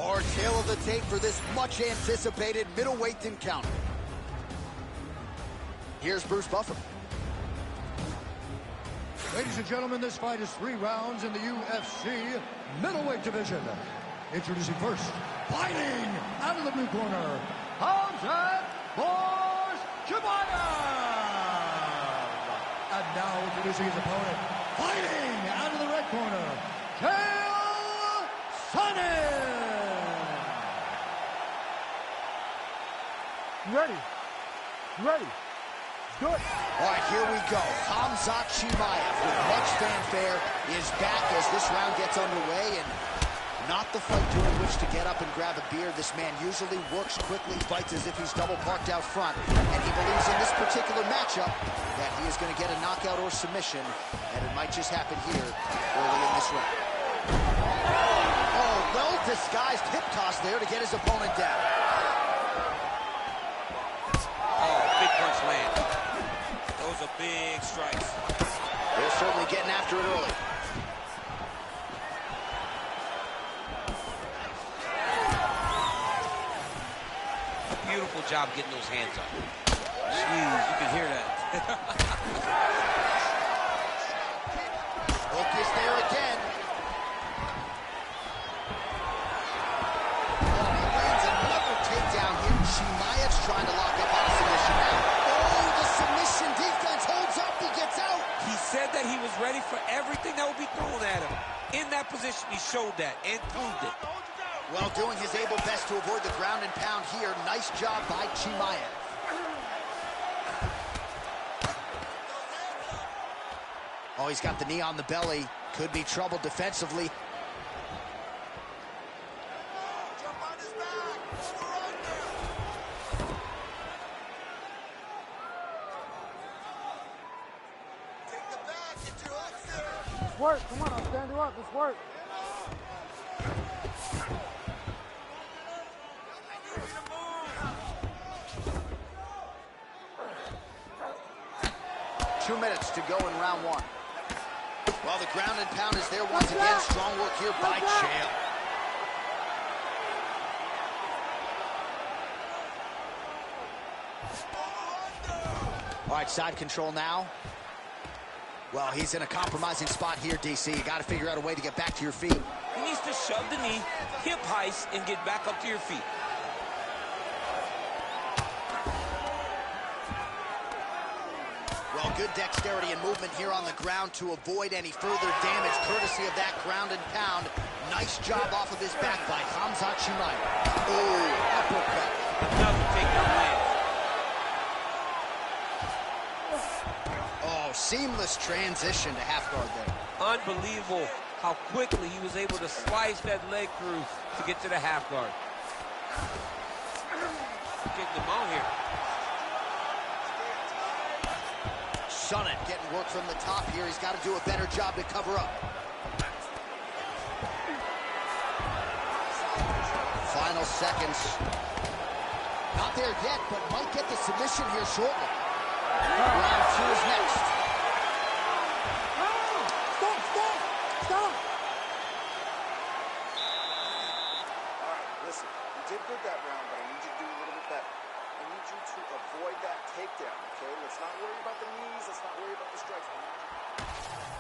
Our tail of the tape for this much-anticipated middleweight encounter. Here's Bruce Buffer. Ladies and gentlemen, this fight is 3 rounds in the UFC middleweight division. Introducing first, fighting out of the blue corner, Hamzat Chimaev. And now introducing his opponent, fighting out of the red corner, Chael Sonnen. Ready. Ready. Do it. All right, here we go. Hamzat Chimaev, with much fanfare, is back as this round gets underway, and not the fight during which to get up and grab a beer. This man usually works quickly, fights as if he's double parked out front, and he believes in this particular matchup that he is going to get a knockout or submission, and it might just happen here early in this round. Oh, well-disguised hip toss there to get his opponent down. Oh, big punch land. Those are big strikes. They're certainly getting after it early. Beautiful job getting those hands up. Jeez, you can hear that. Hook is there again. Oh, he lands another takedown here. Chimaev's trying to lock up on a submission now. Oh, the submission defense holds up. He gets out. He said that he was ready for everything that would be thrown at him. In that position, he showed that and proved it. Well, doing his able best to avoid the ground and pound here. Nice job by Chimaev. Oh, he's got the knee on the belly. Could be trouble defensively. Jump on his back. Take the back. Get your hooks there. Let's work. Come on, I'll stand you up. Let's work. 2 minutes to go in round 1. Well, the ground and pound is there once again. Strong work here by Chael. All right, side control now. Well, he's in a compromising spot here, DC. You got to figure out a way to get back to your feet. He needs to shove the knee, hip heist, and get back up to your feet. Well, good dexterity and movement here on the ground to avoid any further damage, courtesy of that ground and pound. Nice job off of his back by Hamzat Chimaev. Oh, uppercut. Another takedown land. Oh, seamless transition to half guard there. Unbelievable how quickly he was able to slice that leg through to get to the half guard. Getting them out here. Sonnen getting work from the top here. He's got to do a better job to cover up. Final seconds. Not there yet, but might get the submission here shortly. Round 2 is next. Stop! Stop! Stop! All right, listen. You did good that round, but I need you to do a little bit better. I need you to avoid that takedown, okay? Let's not worry about the knees. Let's not worry about the strikes.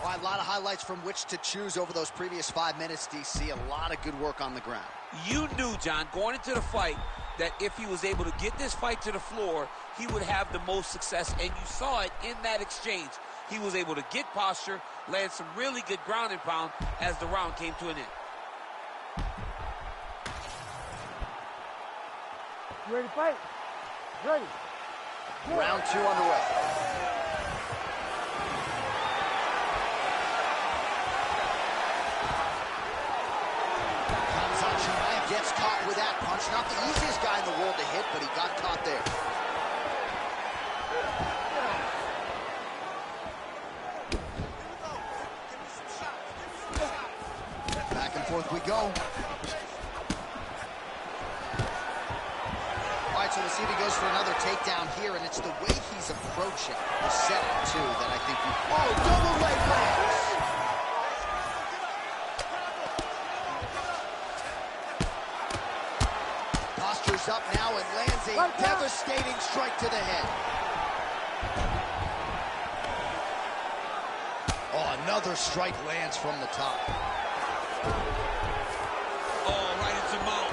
All right, a lot of highlights from which to choose over those previous 5 minutes, DC. A lot of good work on the ground. You knew, John, going into the fight, that if he was able to get this fight to the floor, he would have the most success, and you saw it in that exchange. He was able to get posture, land some really good ground and pound as the round came to an end. You ready to fight? Ready. Round 2 underway. Hamzat Chimaev gets caught with that punch. Not the easiest guy in the world to hit, but he got caught there. Back and forth we go. All right, so we'll see if he goes for another takedown here, and it's the way he's approaching the setup, too, that I think we... Oh, double leg lands! a devastating strike to the head. Oh, another strike lands from the top. Oh, right into mouth.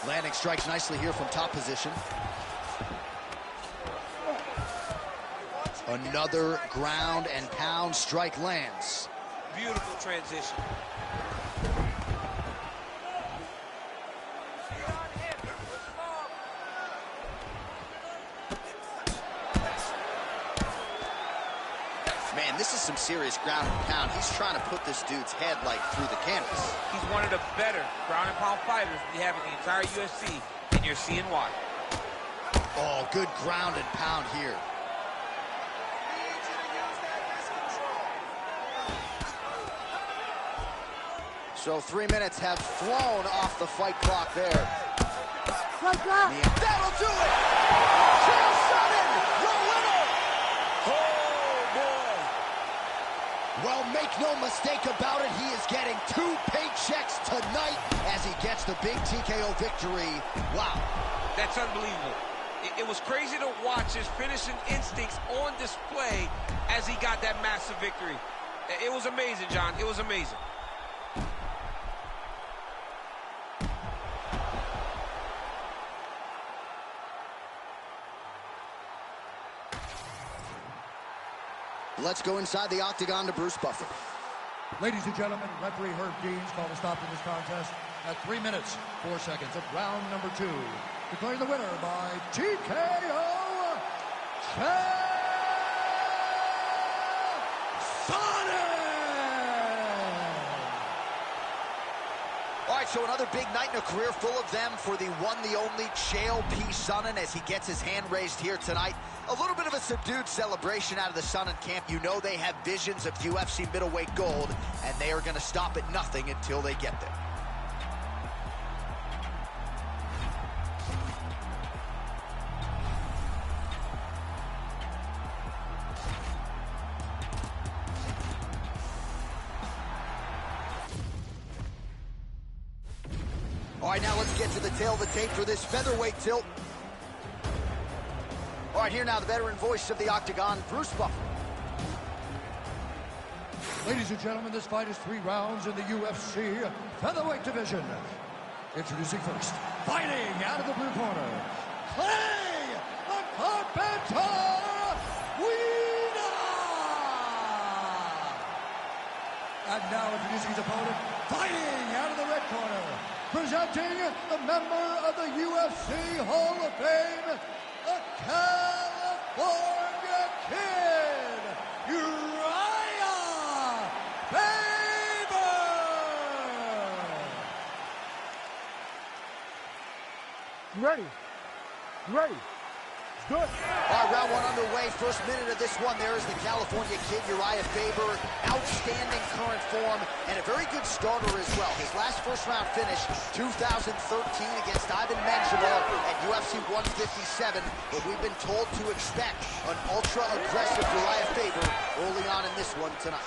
Landing strikes nicely here from top position. Another ground and pound strike lands. Beautiful transition. Man, this is some serious ground and pound. He's trying to put this dude's head like through the canvas. He's one of the better ground and pound fighters we have in the entire UFC, and you're seeing why. Oh, good ground and pound here. So 3 minutes have flown off the fight clock there. Like that. That'll do it! Chael Sonnen, the winner! Oh, boy. Well, make no mistake about it, he is getting 2 paychecks tonight as he gets the big TKO victory. Wow. That's unbelievable. It was crazy to watch his finishing instincts on display as he got that massive victory. It was amazing, John. It was amazing. Let's go inside the octagon to Bruce Buffer. Ladies and gentlemen, referee Herb Deans called a stop to this contest at 3 minutes, 4 seconds of round number 2. Declaring the winner by TKO, Chael Sonnen! All right, so another big night in a career full of them for the one, the only Chael P. Sonnen as he gets his hand raised here tonight. A little bit of a subdued celebration out of the Sonnen camp. You know they have visions of UFC middleweight gold, and they are going to stop at nothing until they get there. All right, now let's get to the tail of the tape for this featherweight tilt. All right, here now the veteran voice of the octagon, Bruce Buffer. Ladies and gentlemen, this fight is 3 rounds in the UFC featherweight division. Introducing first, fighting out of the blue corner, Clay the Carpenter Guida! And now introducing his opponent, fighting out of the red corner, presenting a member of the UFC Hall of Fame, the California Kid, Uriah Faber! You ready? You ready? Good. All right, round 1 underway. First minute of this one, there is the California Kid, Uriah Faber. Outstanding current form and a very good starter as well. His last first-round finish, 2013 against Ivan Menjivar at UFC 157. But we've been told to expect an ultra-aggressive Uriah Faber early on in this one tonight.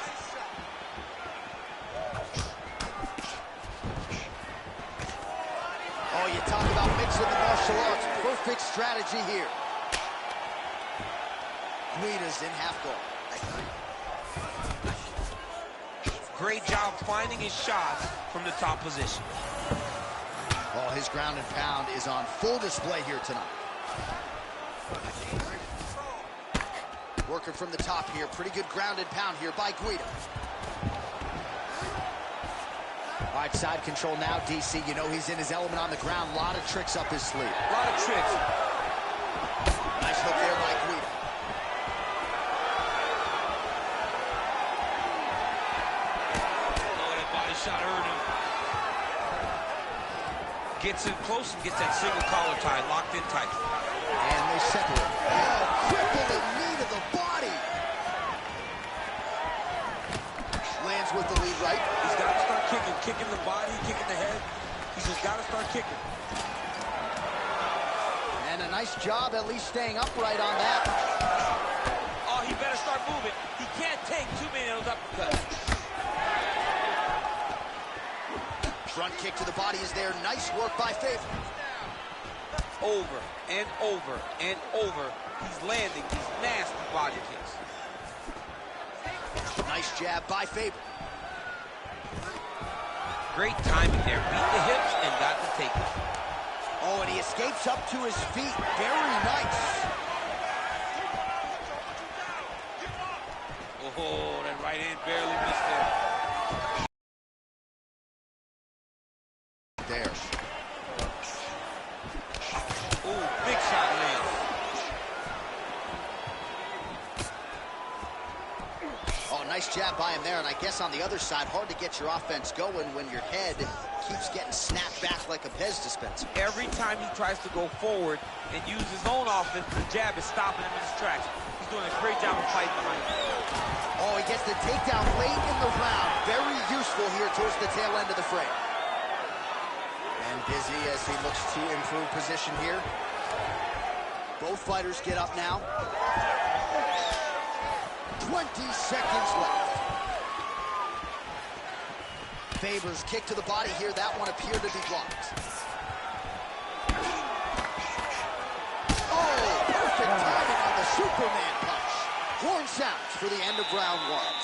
Oh, you talk about mixing the martial arts. Perfect strategy here. Guida's in half guard. Great job finding his shots from the top position. Oh, his ground and pound is on full display here tonight. Working from the top here. Pretty good ground and pound here by Guida. All right, side control now, DC. You know he's in his element on the ground. A lot of tricks up his sleeve. A lot of tricks. Nice hook there by Guida. Shot hurt him. Gets in close and gets that single collar tie locked in tight. And they separate. Oh, crippling knee to the body. Lands with the lead right. He's got to start kicking the body, kicking the head. He's just got to start kicking. And a nice job at least staying upright on that. Oh, he better start moving. He can't take too many of those uppercuts. Front kick to the body is there. Nice work by Faber. Over and over and over. He's landing these nasty body kicks. Nice jab by Faber. Great timing there. Beat the hips and got the takedown. Oh, and he escapes up to his feet. Very nice. Oh, that right hand barely missed there. There. Ooh, big shot lands. Oh, nice jab by him there. And I guess on the other side, hard to get your offense going when your head keeps getting snapped back like a Pez dispenser. Every time he tries to go forward and use his own offense, the jab is stopping him in his tracks. He's doing a great job of fighting behind him. Oh, he gets the takedown late in the round. Very useful here towards the tail end of the frame. And busy as he looks to improve position here. Both fighters get up now. 20 seconds left. Faber's kick to the body here. That one appeared to be blocked. Oh, perfect timing on the Superman punch. Horn sounds for the end of round one.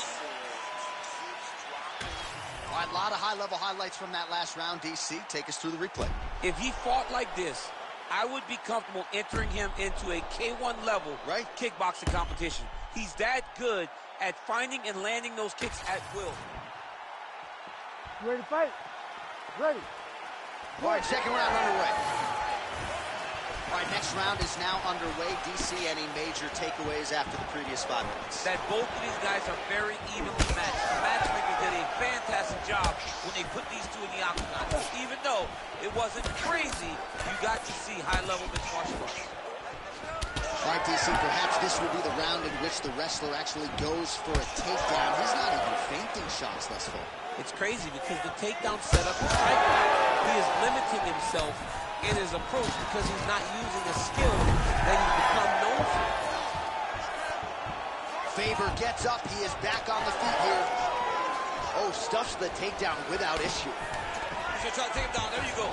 All right, a lot of high-level highlights from that last round. DC, take us through the replay. If he fought like this, I would be comfortable entering him into a K1 level kickboxing competition. He's that good at finding and landing those kicks at will. You ready to fight? Ready. All right, second round underway. All right, next round is now underway. DC, any major takeaways after the previous 5 minutes? That both of these guys are very evenly matched. The matchmakers did a fantastic job when they put these two in the octagon. Even though it wasn't crazy, you got to see high-level mixed martial arts. All right, DC, perhaps this will be the round in which the wrestler actually goes for a takedown. He's not even feinting shots thus far. It's crazy because the takedown setup is striking. He is limiting himself in his approach because he's not using the skill that he's become known for. Faber gets up. He is back on the feet here. Oh, stuffs the takedown without issue. He's gonna try to take him down. There you go.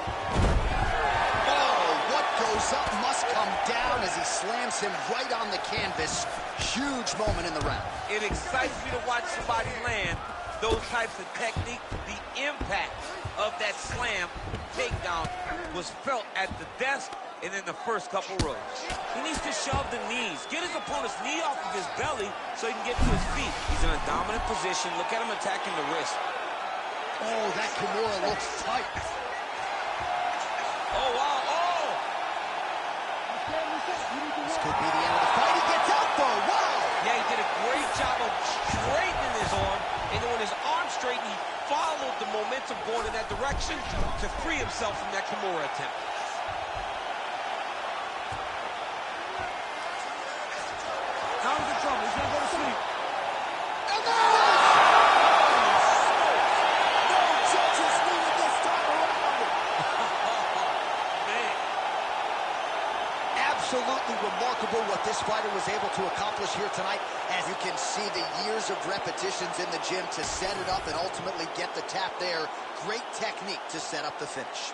Oh, what goes up must come down as he slams him right on the canvas. Huge moment in the round. It excites me to watch somebody land those types of technique. The impact of that slam takedown was felt at the desk and in the first couple rows. He needs to shove the knees, get his opponent's knee off of his belly so he can get to his feet. He's in a dominant position. Look at him attacking the wrist. Oh, that Kimura looks tight. Oh, wow, oh! This could be the end of the fight. He gets out, though. Wow! Yeah, he did a great job of straightening his arm, and then when his arm straightened, he followed the momentum going in that direction to free himself from that Kimura attempt. Now he's in trouble. He's gonna go to sleep. Absolutely remarkable what this fighter was able to accomplish here tonight. As you can see, the years of repetitions in the gym to set it up and ultimately get the tap there. Great technique to set up the finish.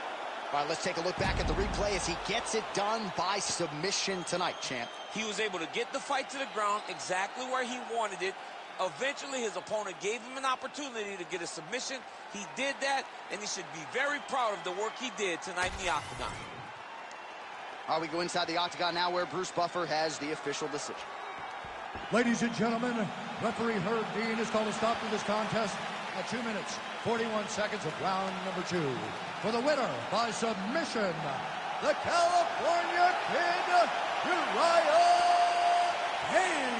All right, let's take a look back at the replay as he gets it done by submission tonight, champ. He was able to get the fight to the ground exactly where he wanted it. Eventually, his opponent gave him an opportunity to get a submission. He did that, and he should be very proud of the work he did tonight in the octagon. All right, we go inside the octagon now where Bruce Buffer has the official decision. Ladies and gentlemen, referee Herb Dean has called a stop to this contest at 2 minutes, 41 seconds of round number 2. For the winner by submission, the California Kid, Uriah Faber.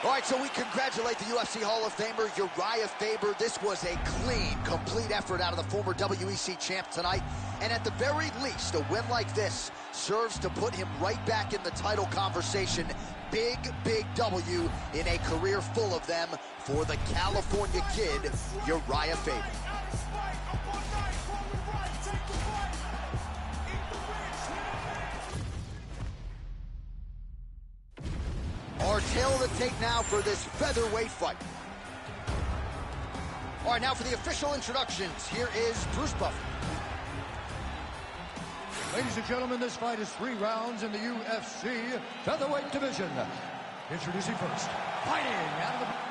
All right, so we congratulate the UFC Hall of Famer, Uriah Faber. This was a clean, complete effort out of the former WEC champ tonight. And at the very least, a win like this serves to put him right back in the title conversation. Big, big W in a career full of them for the California Kid, Uriah Faber. Our tail of the tape now for this featherweight fight. All right, now for the official introductions. Here is Bruce Buffer. Ladies and gentlemen, this fight is 3 rounds in the UFC featherweight division. Introducing first, fighting out of the...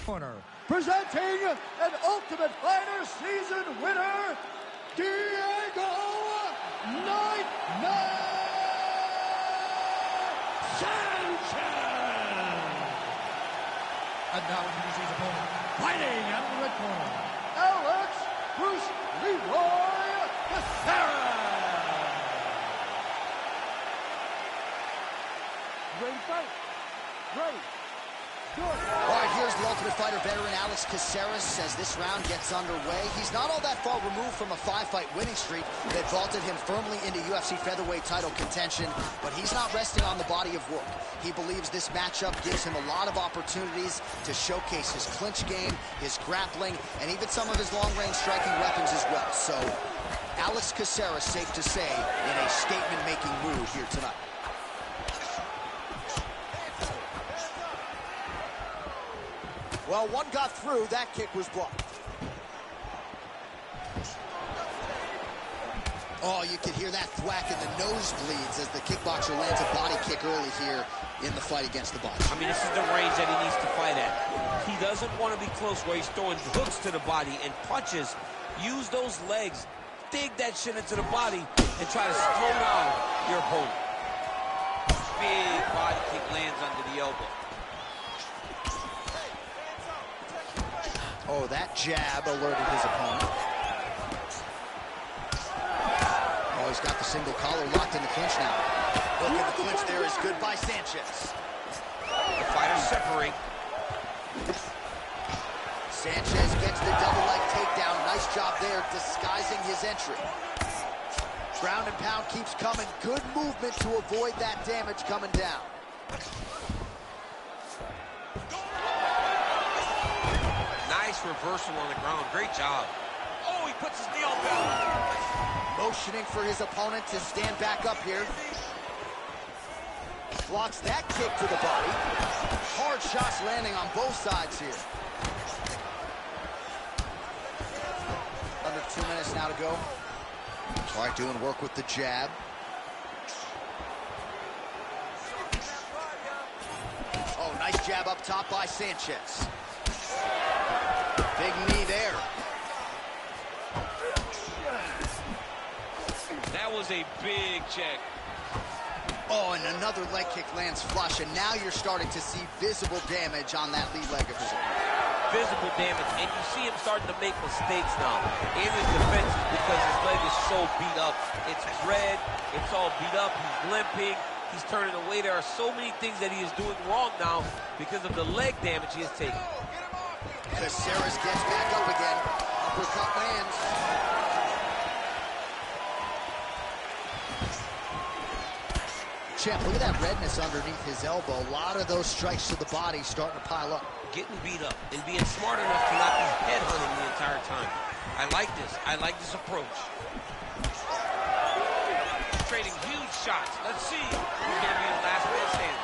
corner, presenting an Ultimate Fighter season winner, Diego Nightmare Sanchez. And now introducing his opponent, fighting out of the red corner, Alex Bruce Leroy Caceres. Ready to fight? Ready. All right, here's the Ultimate Fighter veteran Alex Caceres as this round gets underway. He's not all that far removed from a 5-fight winning streak that vaulted him firmly into UFC featherweight title contention, but he's not resting on the body of work. He believes this matchup gives him a lot of opportunities to showcase his clinch game, his grappling, and even some of his long-range striking weapons as well. So, Alex Caceres, safe to say, in a statement-making mood here tonight. Well, one got through. That kick was blocked. Oh, you could hear that thwack in the nosebleeds as the kickboxer lands a body kick early here in the fight against the boxer. I mean, this is the range that he needs to fight at. He doesn't want to be close where he's throwing hooks to the body and punches. Use those legs, dig that shit into the body, and try to slow down your opponent. Big body kick lands under the elbow. Oh, that jab alerted his opponent. Oh, he's got the single collar locked in the clinch now. Look at the clinch there is good by Sanchez. The fighters separate. Sanchez gets the double leg takedown. Nice job there disguising his entry. Ground and pound keeps coming. Good movement to avoid that damage coming down. Nice reversal on the ground. Great job. Oh, he puts his knee on down. Motioning for his opponent to stand back up here. Blocks that kick to the body. Hard shots landing on both sides here. Under 2 minutes now to go. All right, doing work with the jab. Oh, nice jab up top by Sanchez. Big knee there. That was a big check. Oh, and another leg kick lands flush, and now you're starting to see visible damage on that lead leg of his own. Visible damage, and you see him starting to make mistakes now in his defenses because his leg is so beat up. It's red, it's all beat up, he's limping, he's turning away. There are so many things that he is doing wrong now because of the leg damage he has taken. Caceres gets back up again. Uppercut lands. Champ, look at that redness underneath his elbow. A lot of those strikes to the body starting to pile up. Getting beat up and being smart enough to not be headhunting the entire time. I like this. I like this approach. Trading huge shots. Let's see who's going to be the last man standing.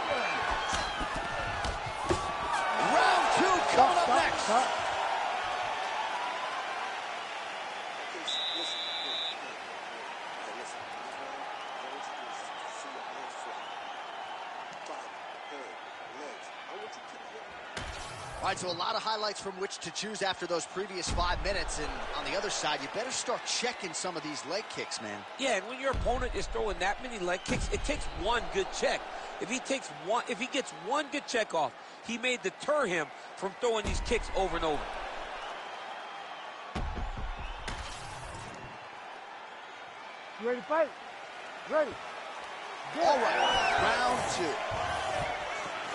Round 2 coming up next. All right, so a lot of highlights from which to choose after those previous 5 minutes. And on the other side, you better start checking some of these leg kicks, man. Yeah, and when your opponent is throwing that many leg kicks, it takes one good check. If he gets one good check off, he may deter him from throwing these kicks over and over. You ready to fight? Ready. All right, round 2.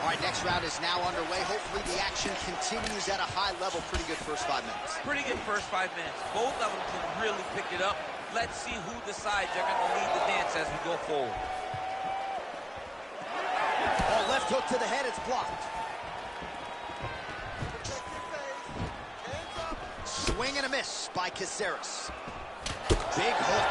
All right, next round is now underway. Hopefully the action continues at a high level. Pretty good first 5 minutes. Pretty good first 5 minutes. Both of them can really pick it up. Let's see who decides they're going to lead the dance as we go forward. Oh, left hook to the head. It's blocked. Swing and a miss by Caceres. Big hook.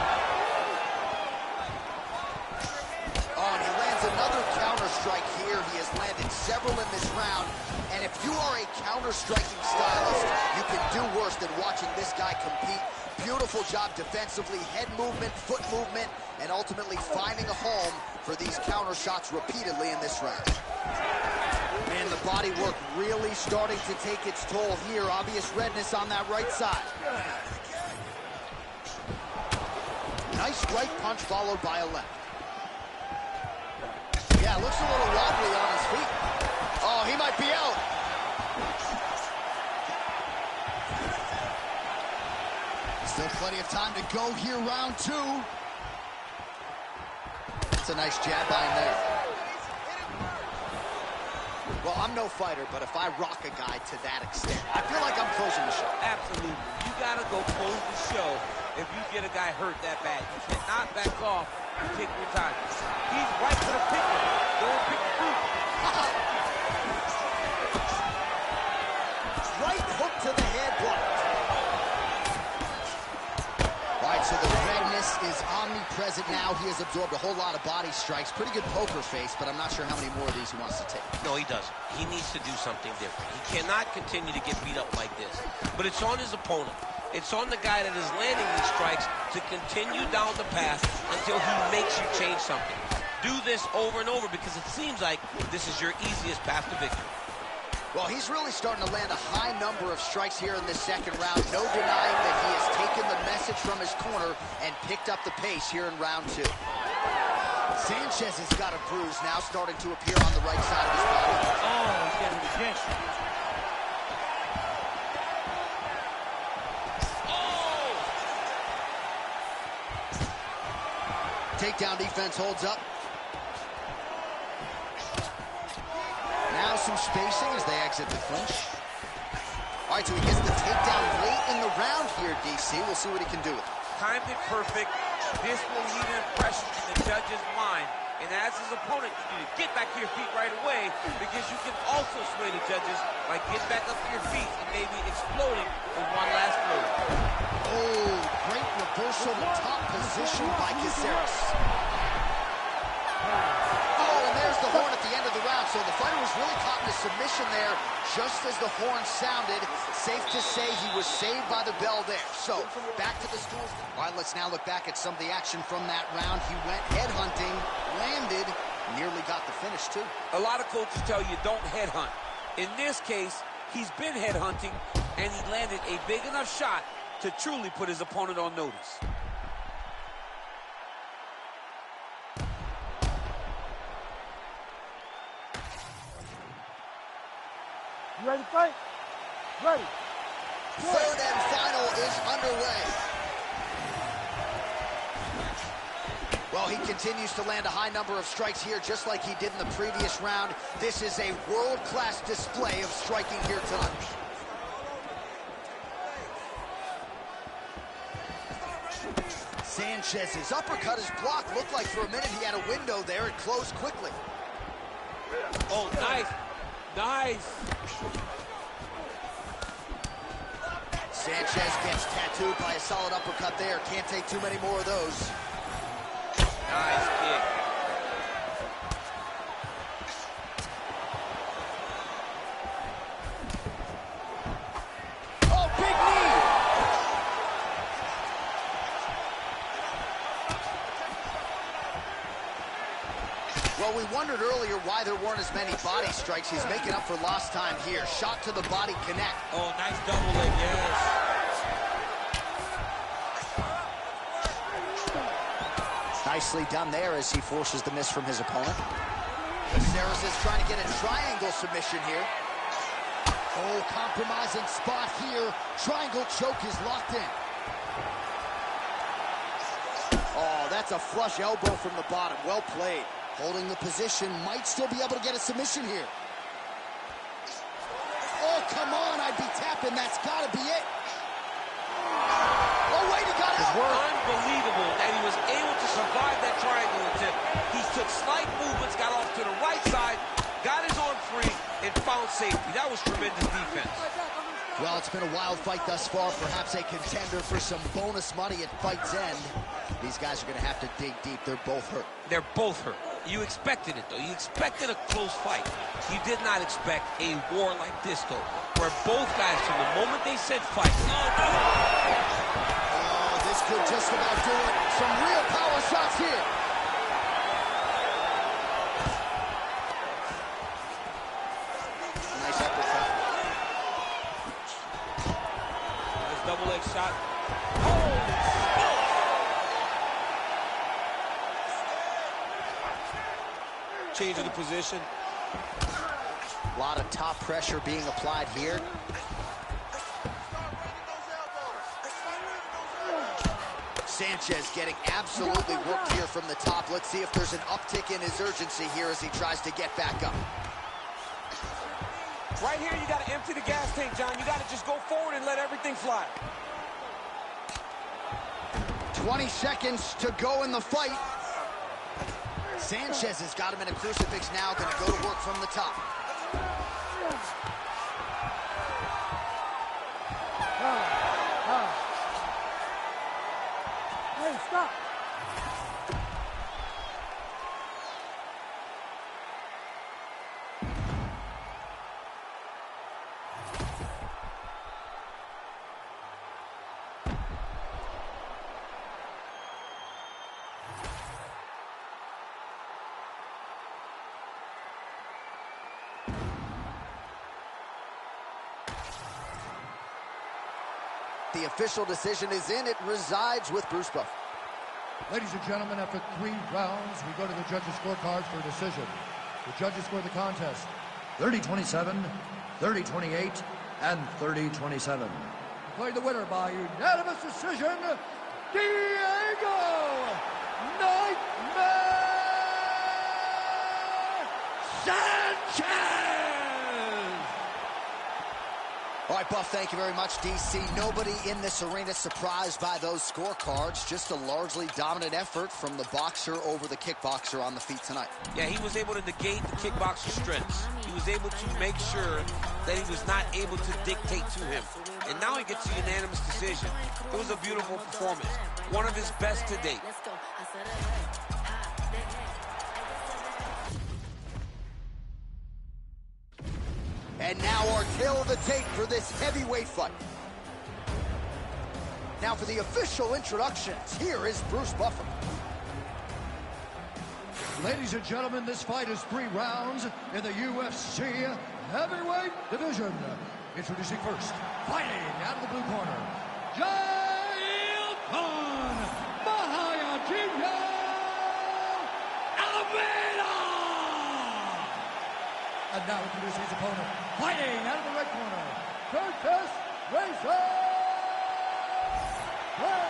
Oh, and he lands another counter strike here. He has landed several in this round. And if you are a counter-striking stylist, you can do worse than watching this guy compete. Beautiful job defensively, head movement, foot movement, and ultimately finding a home for these counter shots repeatedly in this round. And the body work really starting to take its toll here. Obvious redness on that right side. Nice right punch followed by a left. Yeah, looks a little wobbly on his feet. Oh, he might be out. Still plenty of time to go here, round 2. That's a nice jab by him there. Well, I'm no fighter, but if I rock a guy to that extent, I feel like I'm closing the show. Absolutely. You got to go close the show if you get a guy hurt that bad. You cannot back off and take your time. He's right to the pick. Don't pick the fruit. Right hook to the head, blocked. All right, so the redness is omnipresent now. He has absorbed a whole lot of body strikes. Pretty good poker face, but I'm not sure how many more of these he wants to take. No, he doesn't. He needs to do something different. He cannot continue to get beat up like this. But it's on his opponent. It's on the guy that is landing these strikes to continue down the path until he makes you change something. Do this over and over because it seems like this is your easiest path to victory. Well, he's really starting to land a high number of strikes here in this second round. No denying that he has taken the message from his corner and picked up the pace here in round 2. Sanchez has got a bruise now starting to appear on the right side of his body. Oh, he's getting it again. Takedown defense holds up. Now some spacing as they exit the clinch. All right, so he gets the takedown late in the round here, DC. We'll see what he can do with it. Timed it perfect. This will leave an impression in the judge's mind And as his opponent, you need to get back to your feet right away, because you can also sway the judges by getting back up to your feet and maybe exploding with one last move. Oh, great reversal to top position by Caceres. Oh, and there's the horn at the end of the round. So the fighter was really caught in a submission there just as the horn sounded. Safe to say he was saved by the bell there. So back to the stools. All right, let's now look back at some of the action from that round. He went headhunting, landed, nearly got the finish too. A lot of coaches tell you don't headhunt. In this case, he's been headhunting, and he landed a big enough shot to truly put his opponent on notice. You ready to fight? Ready. Third and final is underway. Well, he continues to land a high number of strikes here, just like he did in the previous round. This is a world-class display of striking here tonight. Sanchez's uppercut is blocked. Looked like for a minute he had a window there. It closed quickly. Oh, nice. Nice. Sanchez gets tattooed by a solid uppercut there. Can't take too many more of those. Nice kick. Oh, big knee! Well, we wondered earlier why there weren't as many body strikes. He's making up for lost time here. Shot to the body, connect. Oh, nice double leg, yes. Nicely done there as he forces the miss from his opponent. Caceres is trying to get a triangle submission here. Oh, compromising spot here. Triangle choke is locked in. Oh, that's a flush elbow from the bottom. Well played. Holding the position, might still be able to get a submission here. Oh, come on, I'd be tapping. That's got to be it. Oh, wait, he got it. Unbelievable that he was able to survive that triangle attempt. He took slight movements, got off to the right side, got his arm free, and found safety. That was tremendous defense. Well, it's been a wild fight thus far. Perhaps a contender for some bonus money at fight's end. These guys are going to have to dig deep. They're both hurt. They're both hurt. You expected it, though. You expected a close fight. You did not expect a war like this, though, where both guys, from the moment they said fight. Oh, this could just about do it. Some real power shots here. Nice uppercut. Nice double leg shot. Change of the position. A lot of top pressure being applied here. Sanchez getting absolutely worked here from the top. Let's see if there's an uptick in his urgency here as he tries to get back up. Right here, you got to empty the gas tank, John. You got to just go forward and let everything fly. 20 seconds to go in the fight. Sanchez has got him in a crucifix now, going to go to work from the top. Hey, stop. The official decision is in. It resides with Bruce Buff. Ladies and gentlemen, after 3 rounds, we go to the judges' scorecards for a decision. The judges score the contest 30-27, 30-28, and 30-27. Declared the winner by unanimous decision, Diego Nightmare Sanchez! All right, Buff, thank you very much, DC. Nobody in this arena surprised by those scorecards. Just a largely dominant effort from the boxer over the kickboxer on the feet tonight. Yeah, he was able to negate the kickboxer's strengths. He was able to make sure that he was not able to dictate to him. And now he gets a unanimous decision. It was a beautiful performance. One of his best to date. And now our tail of the tape for this heavyweight fight. Now for the official introductions, here is Bruce Buffer. Ladies and gentlemen, this fight is 3 rounds in the UFC heavyweight division. Introducing first, fighting out of the blue corner, Jail Khan Mahayajinho Alameda! And now introducing his opponent, fighting out of the red corner, Curtis Razor Clay!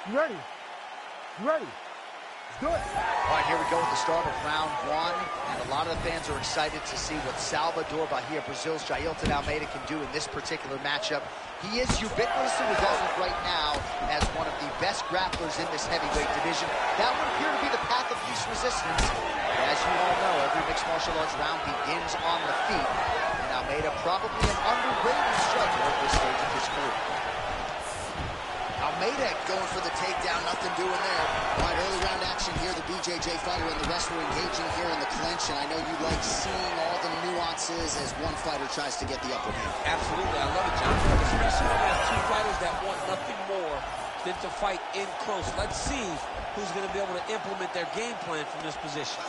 You ready? You ready? Let's do it. All right, here we go with the start of round 1, and a lot of the fans are excited to see what Salvador Bahia, Brazil's Jailton Almeida, can do in this particular matchup. He is ubiquitously regarded right now as one of the best grapplers in this heavyweight division. That would appear to be the path of least resistance. As you all know, every mixed martial arts round begins on the feet, and Almeida probably an underrated striker at this stage of his career. Almeida going for the takedown, nothing doing there. All right, early round action here. The BJJ fighter and the wrestler engaging here in the clinch, and I know you like seeing all the nuances as one fighter tries to get the upper hand. Absolutely, I love it, John. Especially when there's 2 fighters that want nothing more than to fight in close. Let's see who's going to be able to implement their game plan from this position.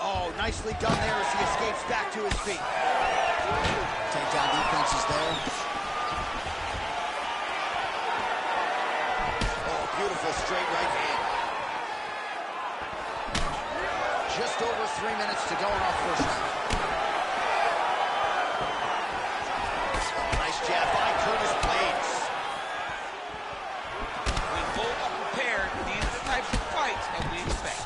Oh, nicely done there as he escapes back to his feet. Takedown defense is there. Oh, beautiful straight right hand. Just over 3 minutes to go in our first round. Oh, nice jab by Curtis Blades. We both are prepared. These are the types of fights that we expect.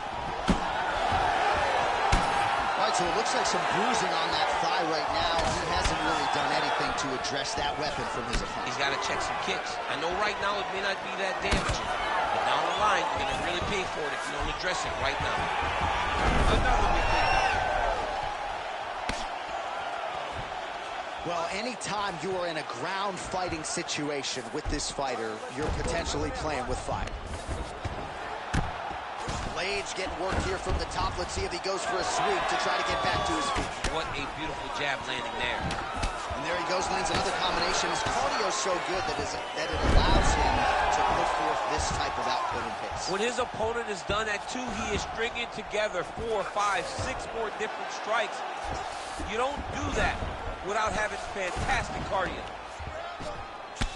So it looks like some bruising on that thigh right now. He hasn't really done anything to address that weapon from his opponent. He's got to check some kicks. I know right now it may not be that damaging, but down the line, you're going to really pay for it if you don't address it right now. Another big thing. Well, anytime you are in a ground fighting situation with this fighter, you're potentially playing with fire. Blades getting work here from the top. Let's see if he goes for a sweep to try to get back to his feet. What a beautiful jab landing there. And there he goes, lands another combination. His cardio's so good that it allows him to put forth this type of output and pace. When his opponent is done at 2, he is stringing together 4, 5, 6 more different strikes. You don't do that without having fantastic cardio.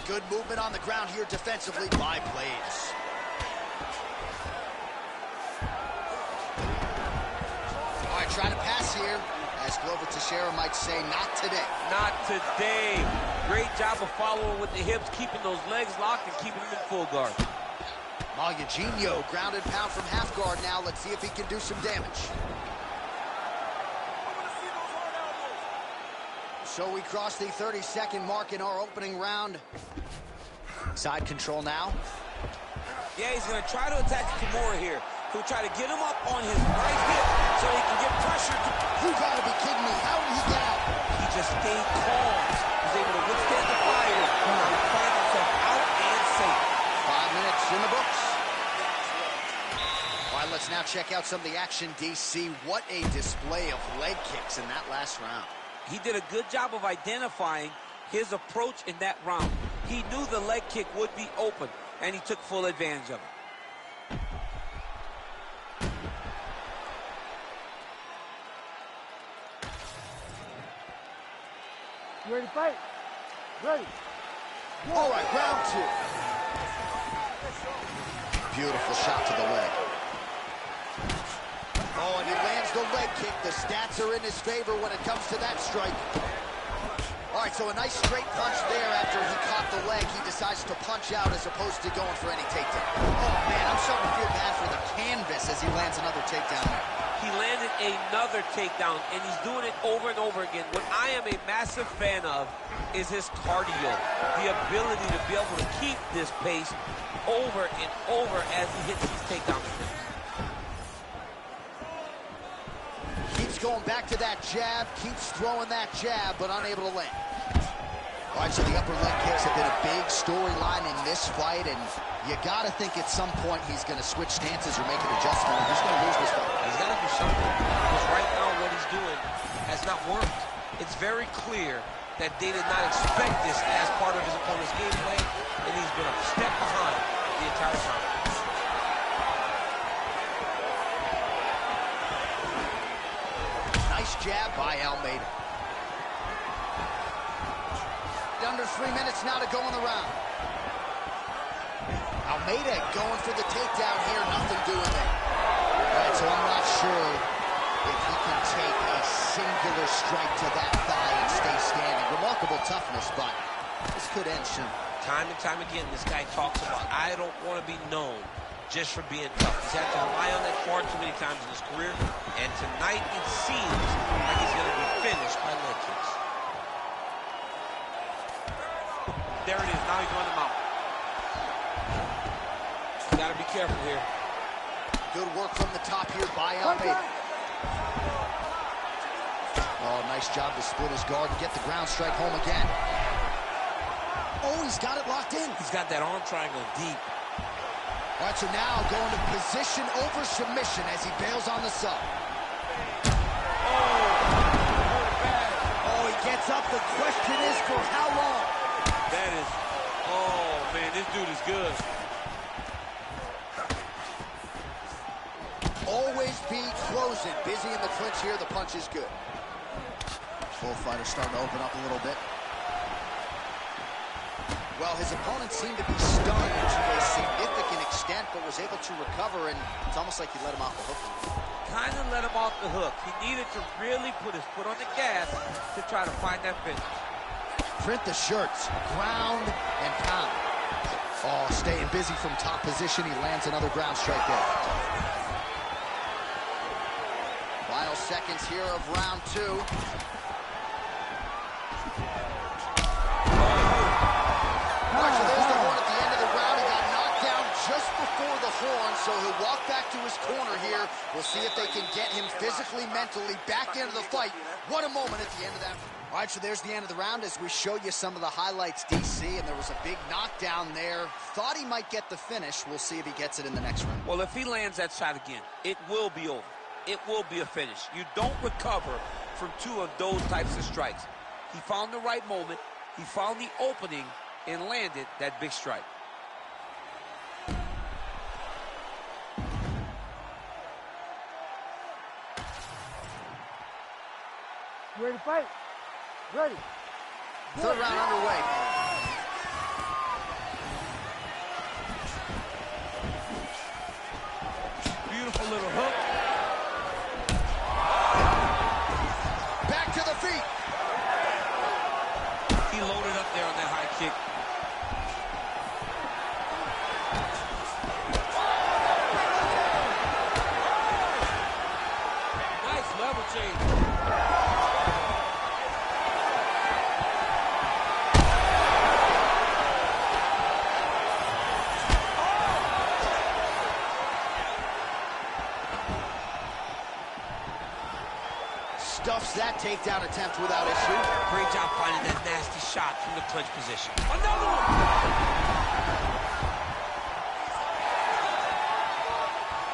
Good movement on the ground here defensively by Blades. All right, trying to pass here, as Glover Teixeira might say, not today. Not today. Great job of following with the hips, keeping those legs locked and keeping them in full guard. Mahayajinho grounded pound from half guard now. Let's see if he can do some damage. So we cross the 30-second mark in our opening round. Side control now. Yeah, he's going to try to attack Kimura here. He'll try to get him up on his right hip so he can get pressure. You gotta be kidding me. How did he get out? He just stayed calm. He was able to withstand the fire and find himself out and safe. 5 minutes in the books. All right, let's now check out some of the action, DC. What a display of leg kicks in that last round. He did a good job of identifying his approach in that round. He knew the leg kick would be open, and he took full advantage of it. You ready to fight? Ready. All right, round 2. Beautiful shot to the leg. Oh, and he lands the leg kick. The stats are in his favor when it comes to that strike. All right, so a nice straight punch there after he caught the leg. He decided decides to punch out as opposed to going for any takedown. Oh, man, I'm starting to feel bad for the canvas as he lands another takedown there. He landed another takedown, and he's doing it over and over again. What I am a massive fan of is his cardio, the ability to be able to keep this pace over and over as he hits these takedowns. Keeps going back to that jab, keeps throwing that jab, but unable to land. All right, so the upper leg kicks have been a big storyline in this fight, and you got to think at some point he's going to switch stances or make an adjustment, or he's going to lose this fight. He's got to do something, because right now what he's doing has not worked. It's very clear that they did not expect this as part of his opponent's gameplay, and he's been a step behind the entire time. Nice jab by Almeida. Under 3 minutes now to go in the round. Almeida going for the takedown here, nothing doing there. All right, so I'm not sure if he can take a singular strike to that thigh and stay standing. Remarkable toughness, but this could end soon. Time and time again, this guy talks about, I don't want to be known just for being tough. He's had to rely on that far too many times in his career, and tonight it seems like he's going to be finished by leg kicks. There it is. Now he's on the mount. You got to be careful here. Good work from the top here by Almeida. Oh, nice job to split his guard and get the ground strike home again. Oh, he's got it locked in. He's got that arm triangle deep. All right, so now going to position over submission as he bails on the sub. Oh, he gets up. The question is for how long? That is, oh man, this dude is good. Always be closing. Busy in the clinch here. The punch is good. Both fighters starting to open up a little bit. Well, his opponent seemed to be stunned to a significant extent, but was able to recover, and it's almost like he let him off the hook. Kind of let him off the hook. He needed to really put his foot on the gas to try to find that finish. Print the shirts, ground and pound. Oh, staying busy from top position. He lands another ground strike there. Final seconds here of round 2. Right, so there's the horn at the end of the round. He got knocked down just before the horn, so he'll walk back to his corner here. We'll see if they can get him physically, mentally back into the fight. What a moment at the end of that. All right, so there's the end of the round as we show you some of the highlights, DC, and there was a big knockdown there. Thought he might get the finish. We'll see if he gets it in the next round. Well, if he lands that shot again, it will be over. It will be a finish. You don't recover from 2 of those types of strikes. He found the right moment, he found the opening, and landed that big strike. You ready to fight? Ready. Third round underway. Beautiful little hook. Back to the feet. He loaded up there on that high kick. Nice level change. Stuffs that takedown attempt without issue. Great job finding that nasty shot from the clinch position. Another one!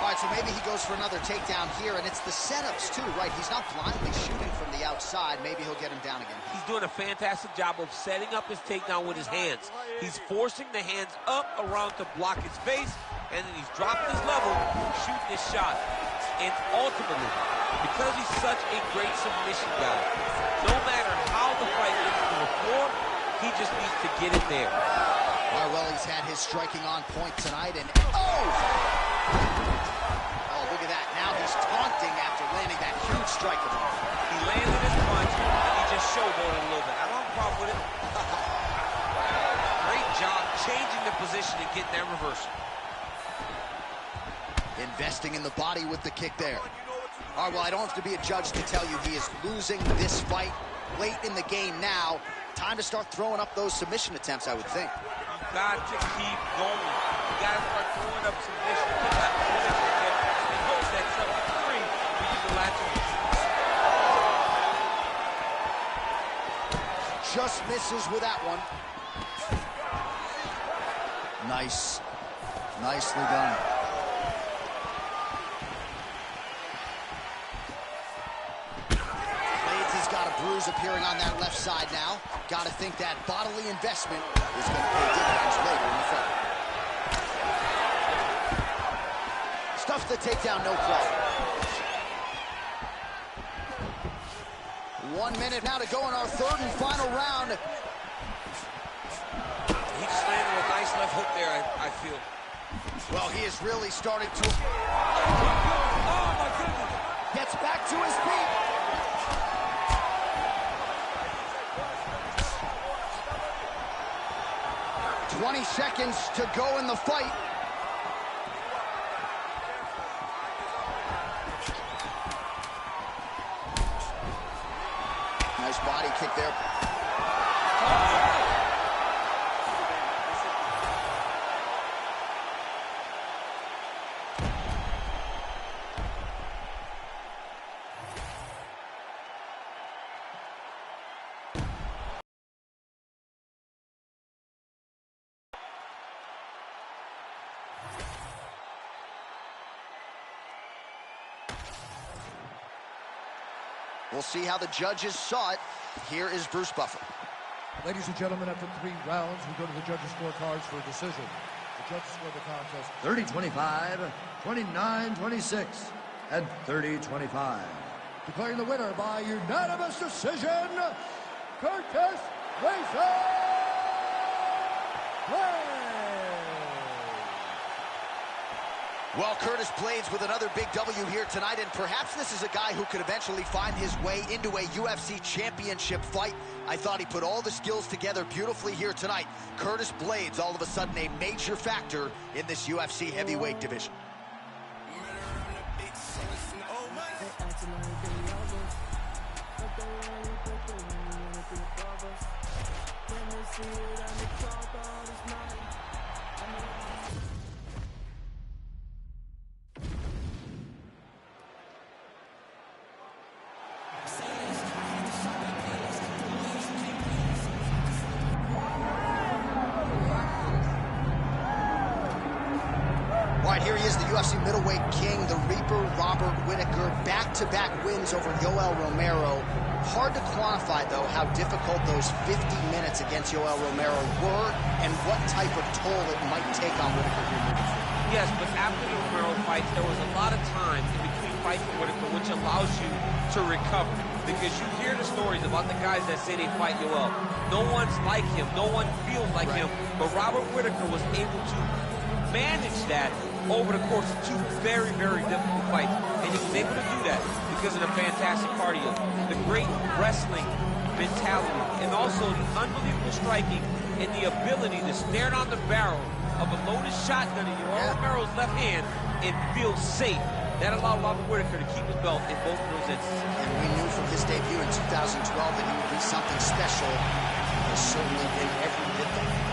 All right, so maybe he goes for another takedown here, and it's the setups too, right? He's not blindly shooting from the outside. Maybe he'll get him down again. He's doing a fantastic job of setting up his takedown with his hands. He's forcing the hands up around to block his face, and then he's dropping his level, shooting his shot. And ultimately, because he's such a great submission guy, no matter how the fight gets to the floor, he just needs to get it there. All right, well, he's had his striking on point tonight, and oh, look at that. Now he's taunting after landing that huge strike. He landed his punch, and he just showboated a little bit. I don't have a problem with it. Great job getting the position and getting that reversal. Investing in the body with the kick there. All right, well, I don't have to be a judge to tell you he is losing this fight late in the game now. Time to start throwing up those submission attempts, I would think. You got to keep going. You got to start throwing up submission. You got to and hope that something free for you to latch on. Just misses with that one. Nice. Nicely done. Blades has got a bruise appearing on that left side now. Got to think that bodily investment is going to pay dividends later in the fight. Stuffs the takedown, no problem. 1 minute now to go in our third and final round. He just landed a nice left hook there, I feel. Well, he is really starting to... Oh, my goodness. Gets back to his feet. "20 seconds to go in the fight. Nice body kick there. We'll see how the judges saw it. Here is Bruce Buffer. Ladies and gentlemen, after 3 rounds, we go to the judges' scorecards for a decision. The judges score the contest 30-25, 29-26, and 30-25. Declaring the winner by unanimous decision, Curtis Razor Blades. Well, Curtis Blades with another big W here tonight, and perhaps this is a guy who could eventually find his way into a UFC championship fight. I thought he put all the skills together beautifully here tonight. Curtis Blades, all of a sudden a major factor in this UFC heavyweight division. All right, here he is, the UFC middleweight king, the Reaper, Robert Whittaker. Back-to-back wins over Yoel Romero. Hard to quantify, though, how difficult those 50 minutes against Yoel Romero were and what type of toll it might take on Whittaker here moving forward. Yes, but after the Romero fight, there was a lot of time in between fights for Whittaker, which allows you to recover. Because you hear the stories about the guys that say they fight Yoel. No one's like him. No one feels like him. But Robert Whittaker was able to manage that over the course of 2 very, very difficult fights. And he was able to do that because of the fantastic cardio, the great wrestling mentality, and also the unbelievable striking and the ability to stare down the barrel of a loaded shotgun in Yoel Romero's left hand and feel safe. That allowed Robert Whittaker to keep his belt in both of those instances. And we knew from his debut in 2012 that he would be something special. He has certainly been every bit that.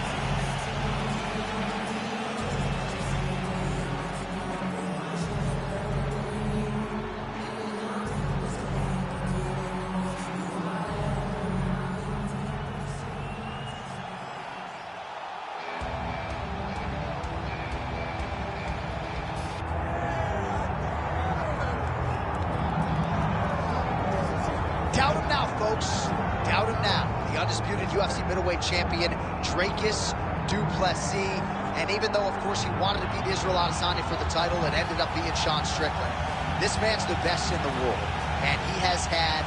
Doubt him now, folks. Doubt him now. The undisputed UFC middleweight champion, Dricus Du Plessis. And even though, of course, he wanted to beat Israel Adesanya for the title, it ended up being Sean Strickland. This man's the best in the world. And he has had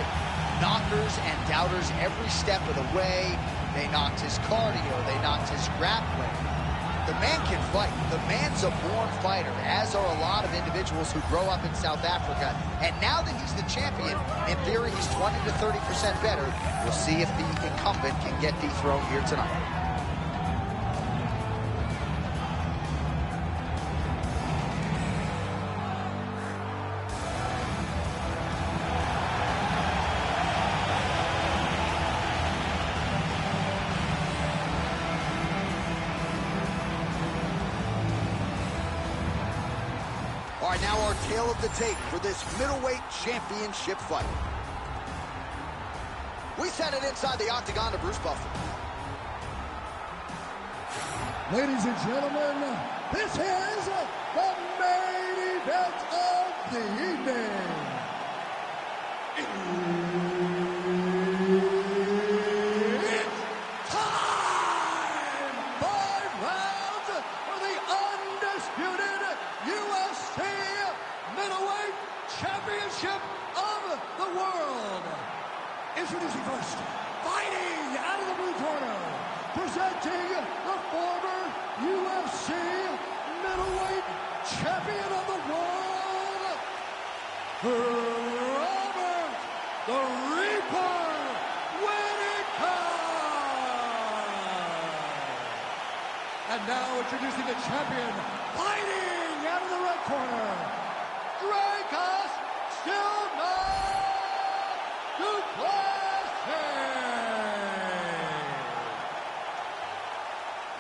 knockers and doubters every step of the way. They knocked his cardio. They knocked his grappling. The man can fight. The man's a born fighter, as are a lot of individuals who grow up in South Africa. And now that he's the champion, in theory, he's 20 to 30% better. We'll see if the incumbent can get dethroned here tonight. right, now our tale of the tape for this middleweight championship fight. We send it inside the octagon to Bruce Buffer. Ladies and gentlemen, this is the main event of the evening. It's time! 5 rounds for the undisputed UFC middleweight championship of the world. Introducing first, fighting out of the blue corner, presenting the former UFC middleweight champion of the world, Robert the Reaper Whittaker. And now introducing the champion, fighting out of the red corner, Dracos still not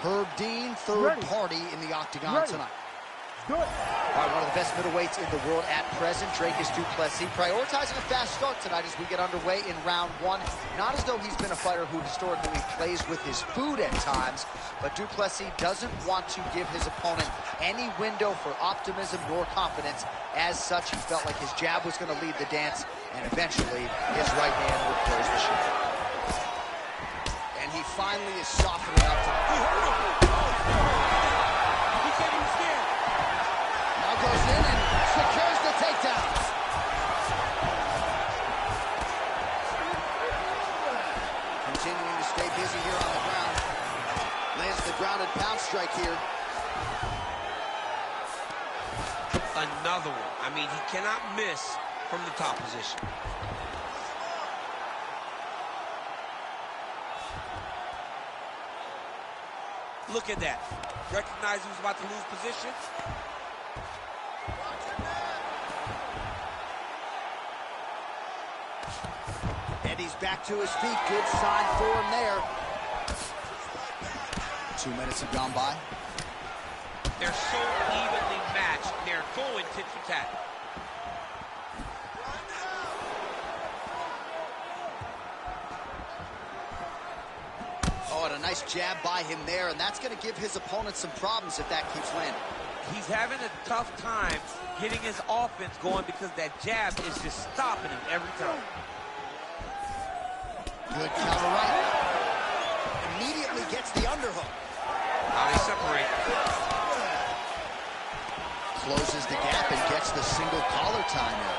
Herb Dean, third party in the octagon tonight. Do it. All right, one of the best middleweights in the world at present, Dracos du Plessis, prioritizing a fast start tonight as we get underway in round 1. Not as though he's been a fighter who historically plays with his food at times, but du Plessis doesn't want to give his opponent any window for optimism nor confidence. As such, he felt like his jab was going to lead the dance, and eventually his right hand would close the show. And he finally is softened enough to... He hurt him. He can't even stand. Now goes in and secures the takedown. Continuing to stay busy here on the ground. Lands the grounded pound strike here. Another one. I mean, he cannot miss from the top position. Look at that. Recognized he was about to lose position. And he's back to his feet. Good sign for him there. 2 minutes have gone by. They're so evenly matched. They're going tit for tat. Oh, and a nice jab by him there, and that's going to give his opponent some problems if that keeps landing. He's having a tough time getting his offense going because that jab is just stopping him every time. Good counter right. Immediately gets the underhook. Now they separate. Closes the gap and gets the single collar time in.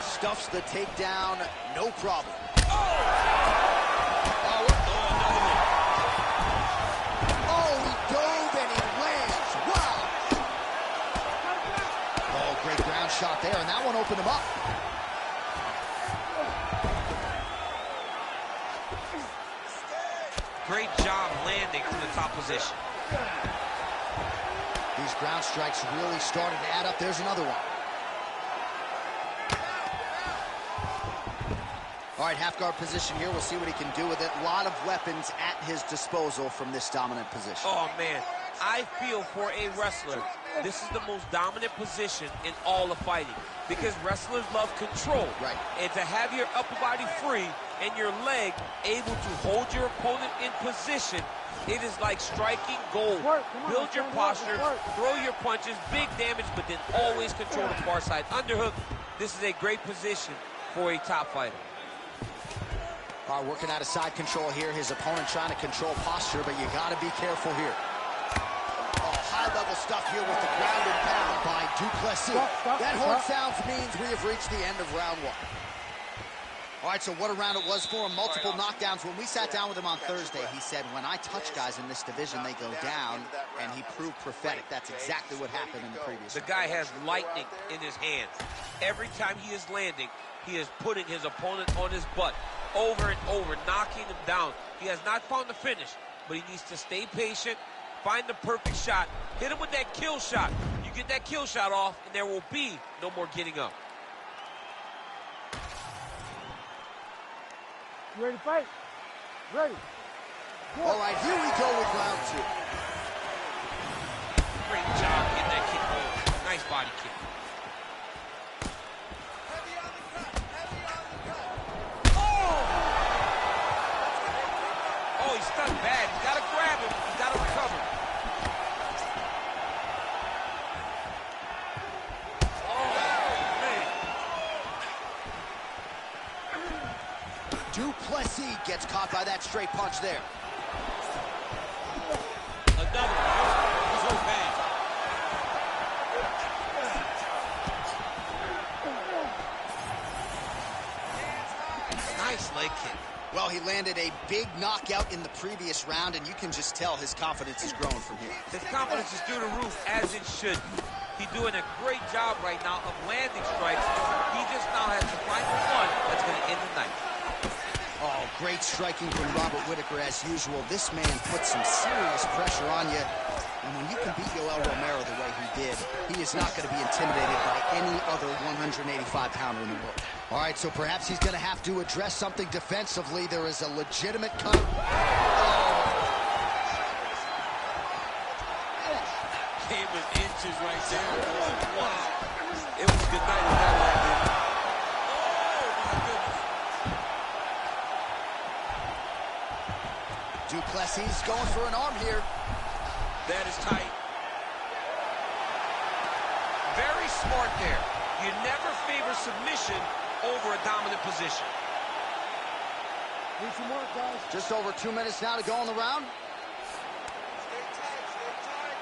Stuffs the takedown, no problem. Oh, he dove and he lands. Wow. Oh, great ground shot there, and that one opened him up. Great job landing from the top position. These ground strikes really started to add up. There's another one. All right, half guard position here. We'll see what he can do with it. A lot of weapons at his disposal from this dominant position. Oh, man. I feel for a wrestler, this is the most dominant position in all of fighting because wrestlers love control. Right. And to have your upper body free and your leg able to hold your opponent in position, it is like striking gold. Build your posture, throw your punches, big damage, but then always control the far side. Underhook, this is a great position for a top fighter. All right, working out of side control here. His opponent trying to control posture, but you got to be careful here. Oh, high-level stuff here with the ground and pound by du Plessis. That horn sounds means we have reached the end of round 1. All right, so what a round it was for him. Multiple knockdowns. When we sat down with him on Thursday, he said, when I touch guys in this division, they go down, and he proved prophetic. That's exactly what happened in the previous round. The guy has lightning in his hands. Every time he is landing, he is putting his opponent on his butt over and over, knocking him down. He has not found the finish, but he needs to stay patient, find the perfect shot, hit him with that kill shot. You get that kill shot off, and there will be no more getting up. You ready to fight? Ready. Good. All right, here we go with round 2. Great job getting that kick over. Nice body kick. Heavy on the cut. Heavy on the cut. Oh, he's stunned bad. He's got to grab him. He's got to recover. Duplessis gets caught by that straight punch there. Another one. He's so bad. Nice leg kick. Well, he landed a big knockout in the previous round, and you can just tell his confidence is growing from here. His confidence is through the roof, as it should be. He's doing a great job right now of landing strikes. He just now has the final one that's going to end the night. Oh, great striking from Robert Whitaker as usual. This man puts some serious pressure on you. And when you can beat Yoel Romero the way he did, he is not going to be intimidated by any other 185-pounder in the world. All right, so perhaps he's going to have to address something defensively. There is a legitimate cut. Came with inches right there. Wow. It was good night with that landed. Oh, my goodness. Duplessis going for an arm here. That is tight. Very smart there. You never favor submission over a dominant position. Need some work, guys. Just over 2 minutes now to go in the round. Stay tight. Stay tight.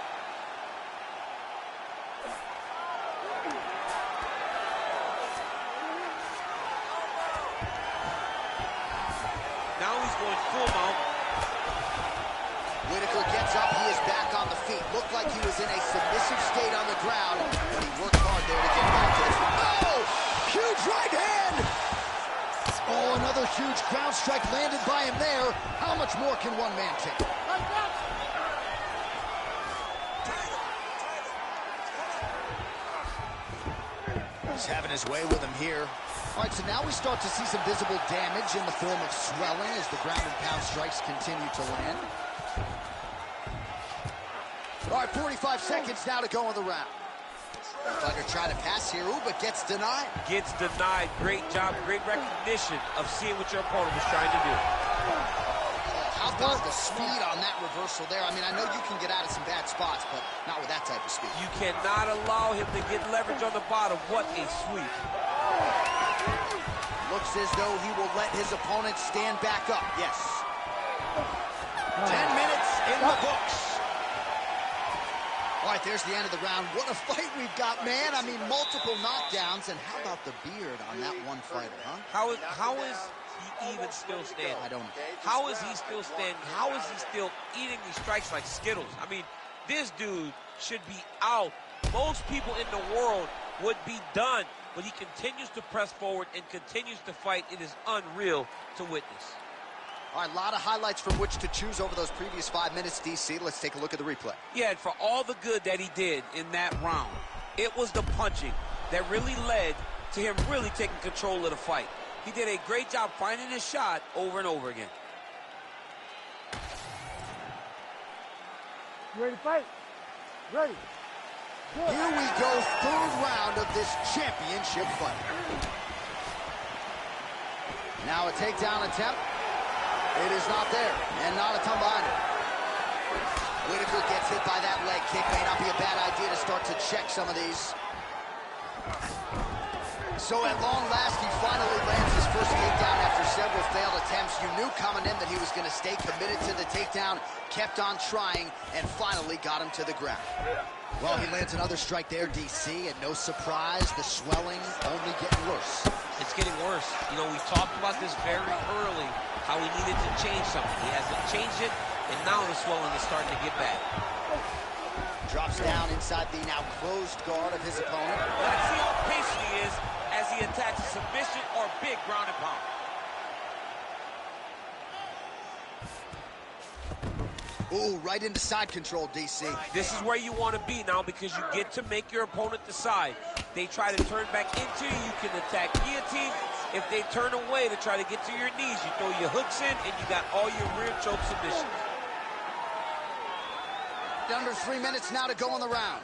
Now he's going full mount. Whitaker gets up. He is back on the feet. Looked like he was in a submissive state on the ground, but he worked hard there to get back to it. Oh! Huge right hand! Oh, another huge ground strike landed by him there. How much more can one man take? He's having his way with him here. All right, so now we start to see some visible damage in the form of swelling as the ground and pound strikes continue to land. All right, 45 seconds now to go in the round. Fighter trying to pass here, but gets denied. Gets denied. Great job, great recognition of seeing what your opponent was trying to do. How about the speed on that reversal there? I mean, I know you can get out of some bad spots, but not with that type of speed. You cannot allow him to get leverage on the bottom. What a sweep. Looks as though he will let his opponent stand back up. Yes. 10 minutes in the books. All right, there's the end of the round. What a fight we've got, man. I mean, multiple knockdowns. And how about the beard on that one fighter, huh? How is he even still standing? I don't know. How is he still standing? How is he still eating these strikes like Skittles? I mean, this dude should be out. Most people in the world would be done, but he continues to press forward and continues to fight. It is unreal to witness. All right, a lot of highlights from which to choose over those previous 5 minutes, DC. Let's take a look at the replay. Yeah, and for all the good that he did in that round, it was the punching that really led to him really taking control of the fight. He did a great job finding his shot over and over again. You ready to fight? Ready. Good. Here we go, third round of this championship fight. Now a takedown attempt. It is not there, and not a tumble under. Whitaker gets hit by that leg kick. May not be a bad idea to start to check some of these. So at long last, he finally lands his first takedown after several failed attempts. You knew coming in that he was going to stay committed to the takedown, kept on trying, and finally got him to the ground. Well, he lands another strike there, DC, and no surprise, the swelling only getting worse. It's getting worse. You know, we talked about this very early, how he needed to change something. He hasn't changed it, and now the swelling is starting to get bad. Drops down inside the now closed guard of his opponent. Let's see how patient he is as he attacks a submission or big ground and pound. Ooh, right into side control, DC. This is where you want to be now because you get to make your opponent decide. They try to turn back into you, you can attack guillotine. If they turn away to try to get to your knees, you throw your hooks in and you got all your rear choke submissions. Under 3 minutes now to go in the round.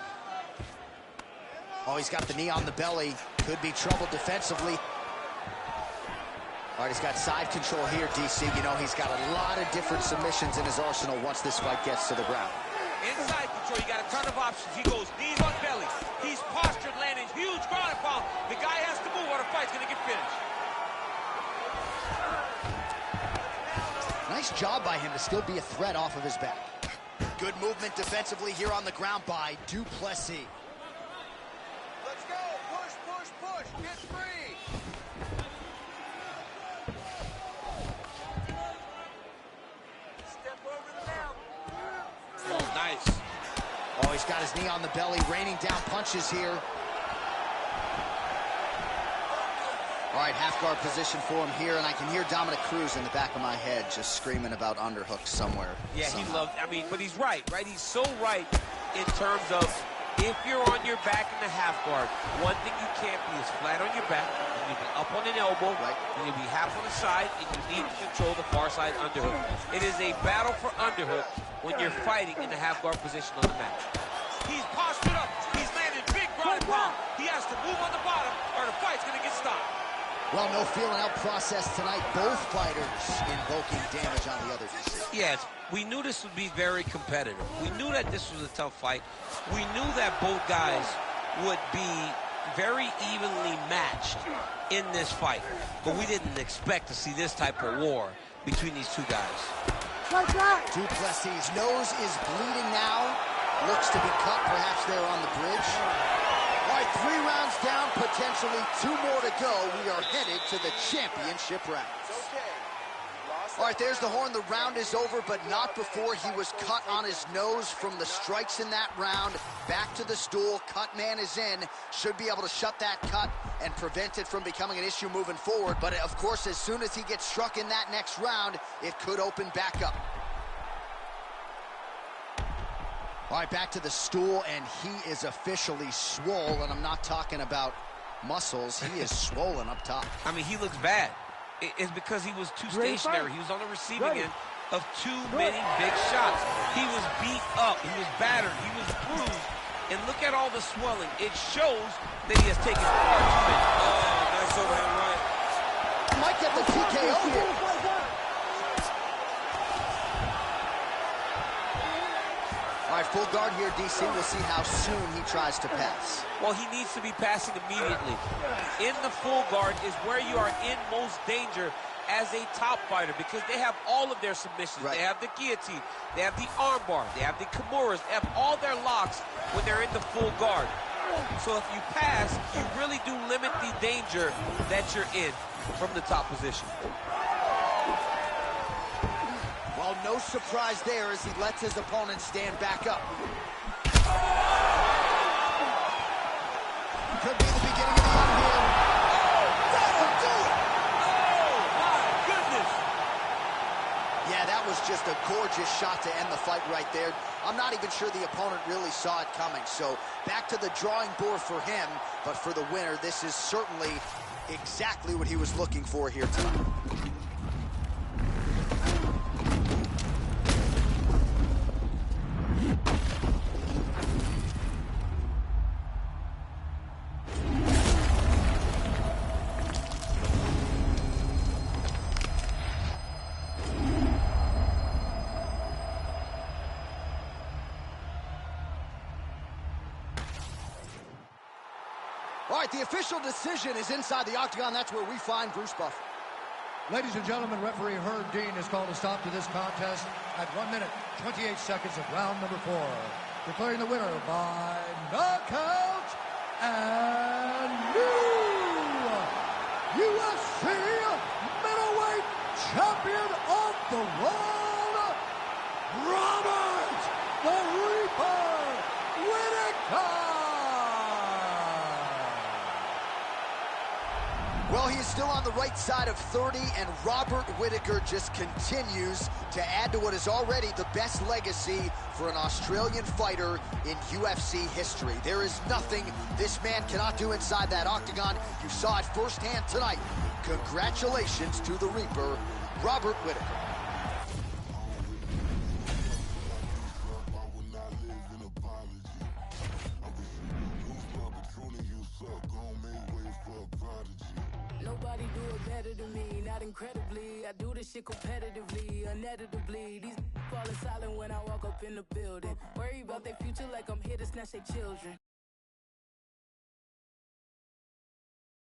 Oh, he's got the knee on the belly. Could be trouble defensively. All right, he's got side control here, DC. You know, he's got a lot of different submissions in his arsenal once this fight gets to the ground. Inside control, you got a ton of options. He goes knees on belly. He's postured, landing huge ground and pound. The guy has to move or the fight's gonna get finished. Nice job by him to still be a threat off of his back. Good movement defensively here on the ground by Duplessis. Let's go. Push, push, push. Get free. Step over the mount. Oh, nice. Oh, he's got his knee on the belly, raining down punches here. All right, half guard position for him here, and I can hear Dominic Cruz in the back of my head just screaming about underhooks somewhere. Yeah, he loved, I mean, but he's right? He's so right in terms of if you're on your back in the half guard, one thing you can't be is flat on your back. You need to be up on an elbow. Right. You need to be half on the side, and you need to control the far side underhook. It is a battle for underhook when you're fighting in the half guard position on the mat. He's postured up. He's landed big ground and pound. He has to move on the bottom, or the fight's going to get stopped. Well, no feeling out process tonight. Both fighters invoking damage on the other. Yes, we knew this would be very competitive. We knew that this was a tough fight. We knew that both guys would be very evenly matched in this fight. But we didn't expect to see this type of war between these two guys. Duplessis' nose is bleeding now. Looks to be cut, perhaps there on the bridge. All right, 3 rounds down, potentially 2 more to go. We are headed to the championship rounds. All right, there's the horn. The round is over, but not before he was cut on his nose from the strikes in that round. Back to the stool. Cut man is in. Should be able to shut that cut and prevent it from becoming an issue moving forward. But, of course, as soon as he gets struck in that next round, it could open back up. All right, back to the stool, and he is officially swole, and I'm not talking about muscles. He is swollen up top. I mean, he looks bad. It's because he was too stationary. He was on the receiving end of too many big shots. He was beat up. He was battered. He was bruised. And look at all the swelling. It shows that he has taken far too many. Oh, nice overhand right. Might get the TKO here. All right, full guard here, DC. We'll see how soon he tries to pass. Well, he needs to be passing immediately. In the full guard is where you are in most danger as a top fighter because they have all of their submissions. Right. They have the guillotine, they have the armbar, they have the kimuras, they have all their locks when they're in the full guard. So if you pass, you really do limit the danger that you're in from the top position. Well, no surprise there as he lets his opponent stand back up. Could be the beginning of the end here. That'll do it! Oh, my goodness! Yeah, that was just a gorgeous shot to end the fight right there. I'm not even sure the opponent really saw it coming. So back to the drawing board for him. But for the winner, this is certainly exactly what he was looking for here tonight. All right, the official decision is inside the octagon. That's where we find Bruce Buffer. Ladies and gentlemen, referee Herb Dean has called a stop to this contest at 1 minute, 28 seconds of round number 4. Declaring the winner by knockout and new UFC middleweight champion of the world, Robert the Reaper Whittaker. Well, he is still on the right side of 30, and Robert Whittaker just continues to add to what is already the best legacy for an Australian fighter in UFC history. There is nothing this man cannot do inside that octagon. You saw it firsthand tonight. Congratulations to the Reaper, Robert Whittaker. better than me, not incredibly. I do this shit competitively, uneditably. These falling silent when I walk up in the building. Worry about their future like I'm here to snatch their children.